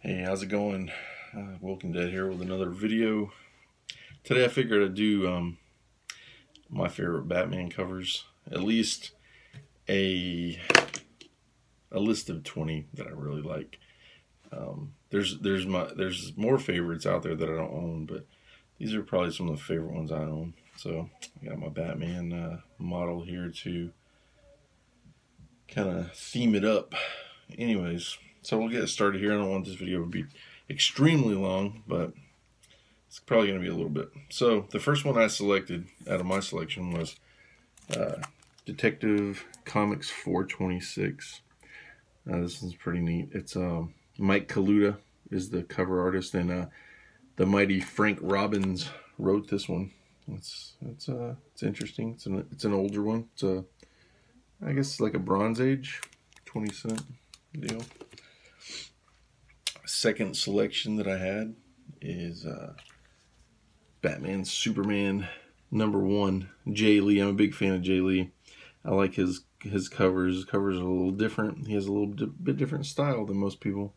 Hey, how's it going? Walking Dead here with another video. Today I figured I'd do my favorite Batman covers. At least a list of 20 that I really like. There's more favorites out there that I don't own, but these are probably some of the favorite ones I own. So I got my Batman model here to kind of theme it up. Anyways, so we'll get started here. I don't want this video to be extremely long, but it's probably going to be a little bit. So the first one I selected out of my selection was Detective Comics 426. This one's pretty neat. It's Mike Kaluta is the cover artist, and the mighty Frank Robbins wrote this one. It's interesting. It's an older one. It's I guess like a Bronze Age 20-cent deal. Second selection that I had is Batman Superman #1, Jay Lee. I'm a big fan of Jay Lee. I like his covers. His covers are a little different. He has a little bit different style than most people.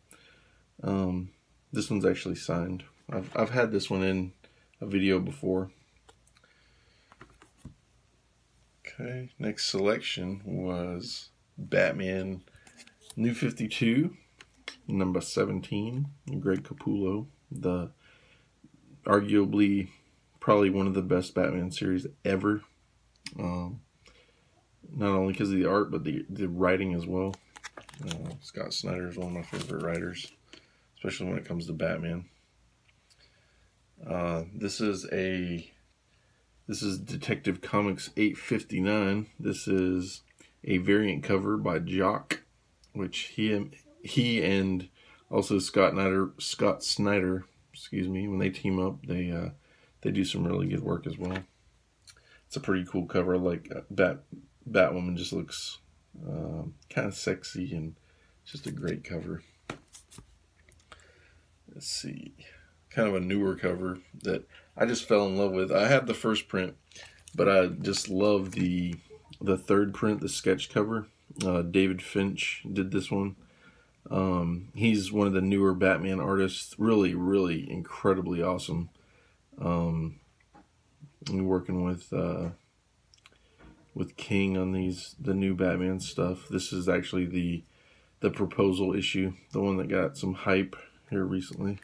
This one's actually signed. I've had this one in a video before. Okay, next selection was Batman New 52, #17, Greg Capullo, the arguably probably one of the best Batman series ever. Not only because of the art, but the writing as well. Scott Snyder is one of my favorite writers, especially when it comes to Batman. This is Detective Comics 859. This is a variant cover by Jock, which he and also Scott Snyder, excuse me, when they team up, they do some really good work as well. It's a pretty cool cover. Like Batwoman just looks kind of sexy, and just a great cover. Let's see, kind of a newer cover that I just fell in love with. I have the first print, but I just love the third print, the sketch cover. David Finch did this one. He's one of the newer Batman artists. Really, really incredibly awesome. Working with King on the new Batman stuff. This is actually the proposal issue, the one that got some hype here recently.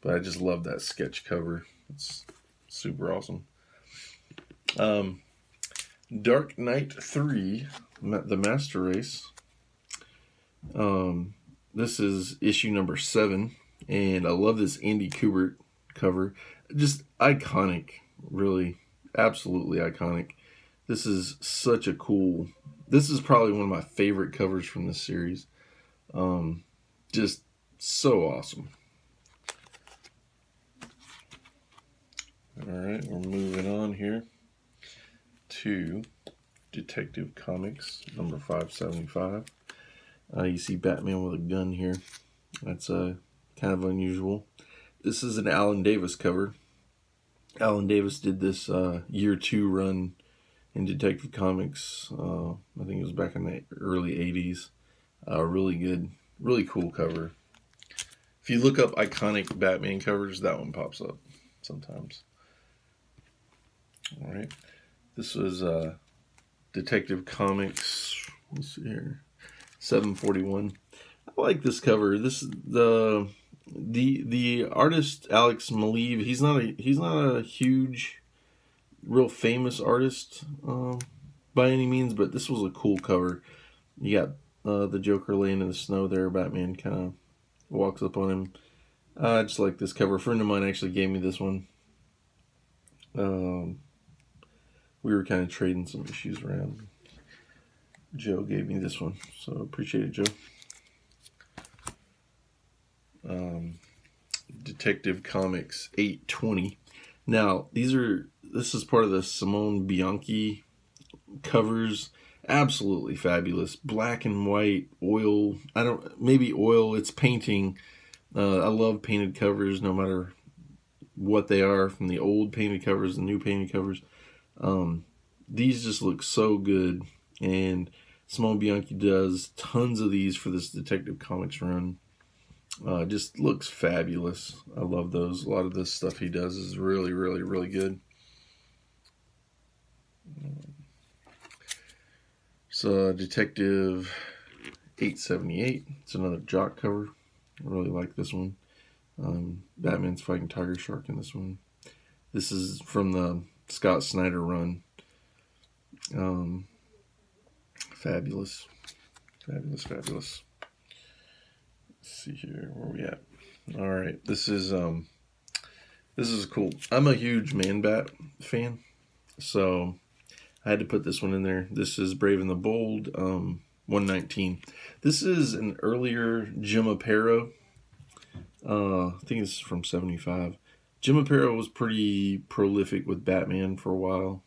But I just love that sketch cover. It's super awesome. Dark Knight 3, The Master Race. This is issue #7, and I love this Andy Kubert cover. Just iconic, really, absolutely iconic. This is such a cool. This is probably one of my favorite covers from this series. Just so awesome. Alright, we're moving on here to Detective Comics #575. You see Batman with a gun here. That's kind of unusual. This is an Alan Davis cover. Alan Davis did this year 2 run in Detective Comics. I think it was back in the early 80s. Really good, really cool cover. If you look up iconic Batman covers, that one pops up sometimes. Alright, this was Detective Comics, let's see here, 741. I like this cover. This the artist Alex Maleev. He's not a huge, real famous artist by any means, but this was a cool cover. You got the Joker laying in the snow there. Batman kind of walks up on him. I just like this cover. A friend of mine actually gave me this one. We were kind of trading some issues around. Joe gave me this one, so appreciate it, Joe. Detective Comics 820. Now, this is part of the Simone Bianchi covers. Absolutely fabulous. Black and white, oil. Maybe oil, it's painting. I love painted covers, no matter what they are, from the old painted covers, the new painted covers. These just look so good, and Simone Bianchi does tons of these for this Detective Comics run. It just looks fabulous. I love those. A lot of this stuff he does is really, really, really good. So Detective 878. It's another Jock cover. I really like this one. Batman's fighting Tiger Shark in this one. This is from the Scott Snyder run. Fabulous. Fabulous, fabulous. Let's see here, where are we at? All right, this is cool. I'm a huge Man-Bat fan, so I had to put this one in there. This is Brave and the Bold, 119. This is an earlier Jim Aparo. I think it's from 75. Jim Aparo was pretty prolific with Batman for a while.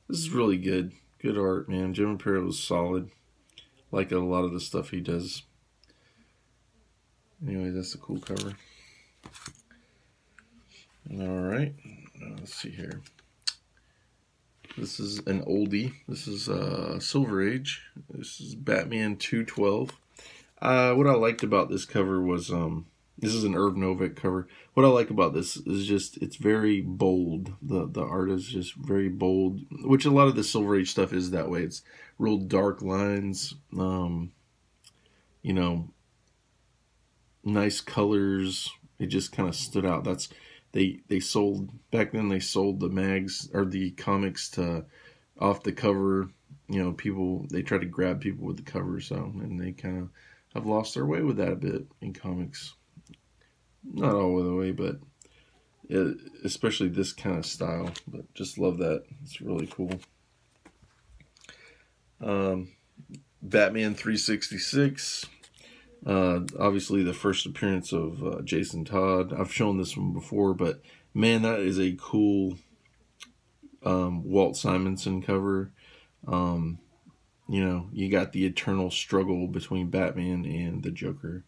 This is really good. Good art, man. Jim Aparo was solid. Like a lot of the stuff he does. Anyway, that's a cool cover. Alright. Let's see here. This is an oldie. This is Silver Age. This is Batman 212. What I liked about this cover was, this is an Irv Novick cover. What I like about this is just, it's very bold. The art is just very bold, which a lot of the Silver Age stuff is that way. It's real dark lines, you know, nice colors. It just kind of stood out. That's, they sold, back then they sold the mags, or the comics to, off the cover. You know, people, they try to grab people with the cover, so, and they kind of have lost their way with that a bit in comics. Not all the way, but especially this kind of style. But just love that. It's really cool. Batman 366. Obviously the first appearance of Jason Todd. I've shown this one before, but man, that is a cool Walt Simonson cover. You know, you got the eternal struggle between Batman and the Joker,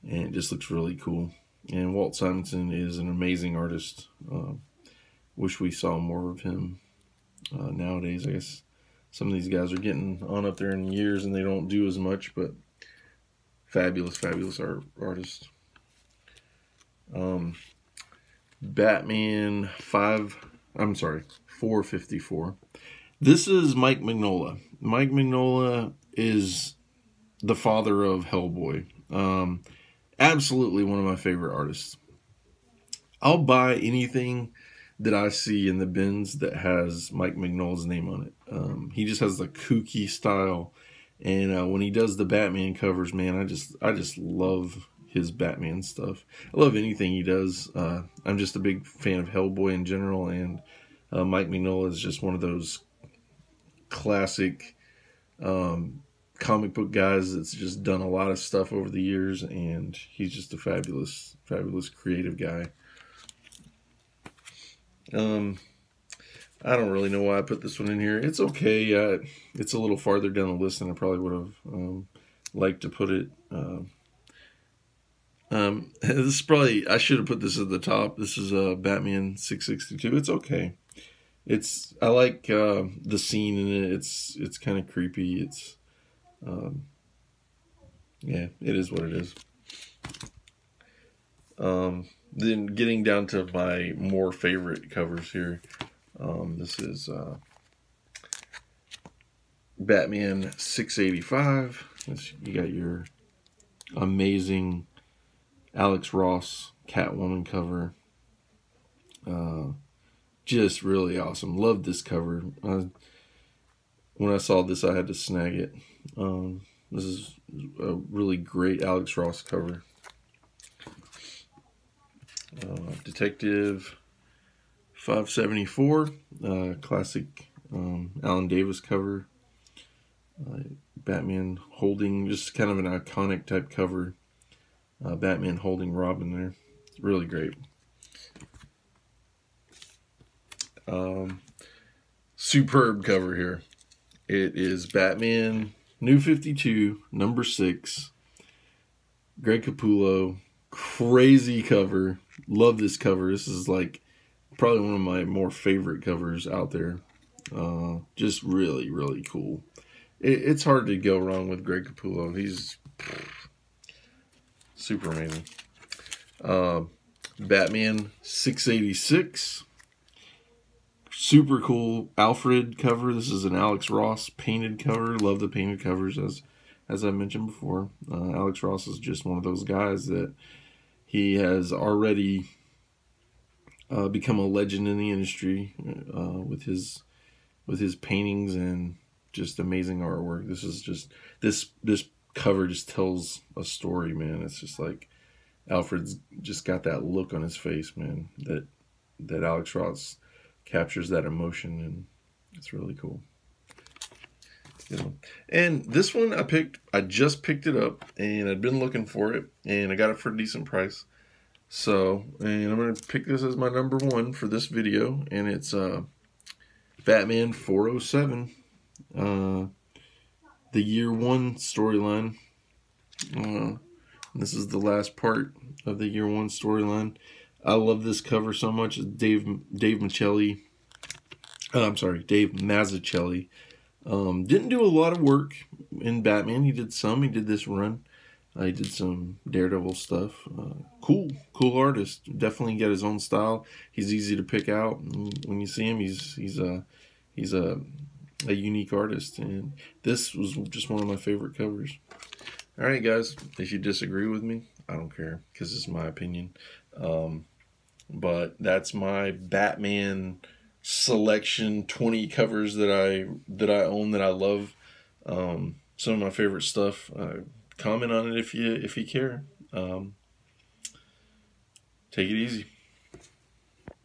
and it just looks really cool. And Walt Simonson is an amazing artist. Wish we saw more of him nowadays. I guess some of these guys are getting on up there in years and they don't do as much, but fabulous, fabulous artist. Batman 454. This is Mike Mignola. Mike Mignola is the father of Hellboy. Absolutely one of my favorite artists. I'll buy anything that I see in the bins that has Mike Mignola's name on it. He just has the kooky style, and when he does the Batman covers, man, I just love his Batman stuff. I love anything he does. I'm just a big fan of Hellboy in general, and Mike Mignola is just one of those classic comic book guys that's just done a lot of stuff over the years, and he's just a fabulous, fabulous creative guy. I don't really know why I put this one in here. It's okay. It's a little farther down the list than I probably would have liked to put it. This is probably, I should have put this at the top. This is Batman 662. It's okay. I like the scene in it. It's kind of creepy. It's yeah, it is what it is. Then getting down to my more favorite covers here. This is Batman 685. You got your amazing Alex Ross Catwoman cover. Just really awesome. Love this cover. When I saw this, I had to snag it. This is a really great Alex Ross cover. Detective 574, classic Alan Davis cover. Batman holding, just kind of an iconic type cover. Batman holding Robin there. It's really great. Superb cover here. It is Batman New 52, number 6. Greg Capullo. Crazy cover. Love this cover. This is like probably one of my more favorite covers out there. Just really, really cool. It's hard to go wrong with Greg Capullo. He's Super amazing. Batman 686. Super cool Alfred cover. This is an Alex Ross painted cover. Love the painted covers, as I mentioned before. Alex Ross is just one of those guys that he has already become a legend in the industry with his paintings and just amazing artwork. This is just this cover just tells a story, man. It's just like Alfred's just got that look on his face, man, that Alex Ross captures that emotion, and it's really cool. You know. And this one I just picked it up, and I'd been looking for it, and I got it for a decent price. So, and I'm going to pick this as my number 1 for this video, and it's Batman 407, the Year 1 storyline. This is the last part of the Year 1 storyline. I love this cover so much. Dave Mazzucchelli. Didn't do a lot of work in Batman. He did some. He did this run. He did some Daredevil stuff. Cool artist. Definitely got his own style. He's easy to pick out. When you see him, he's a unique artist. And this was just one of my favorite covers. All right, guys. If you disagree with me, I don't care, because it's my opinion. But that's my Batman selection, 20 covers that I own, that I love. Some of my favorite stuff. Comment on it if you care. Take it easy.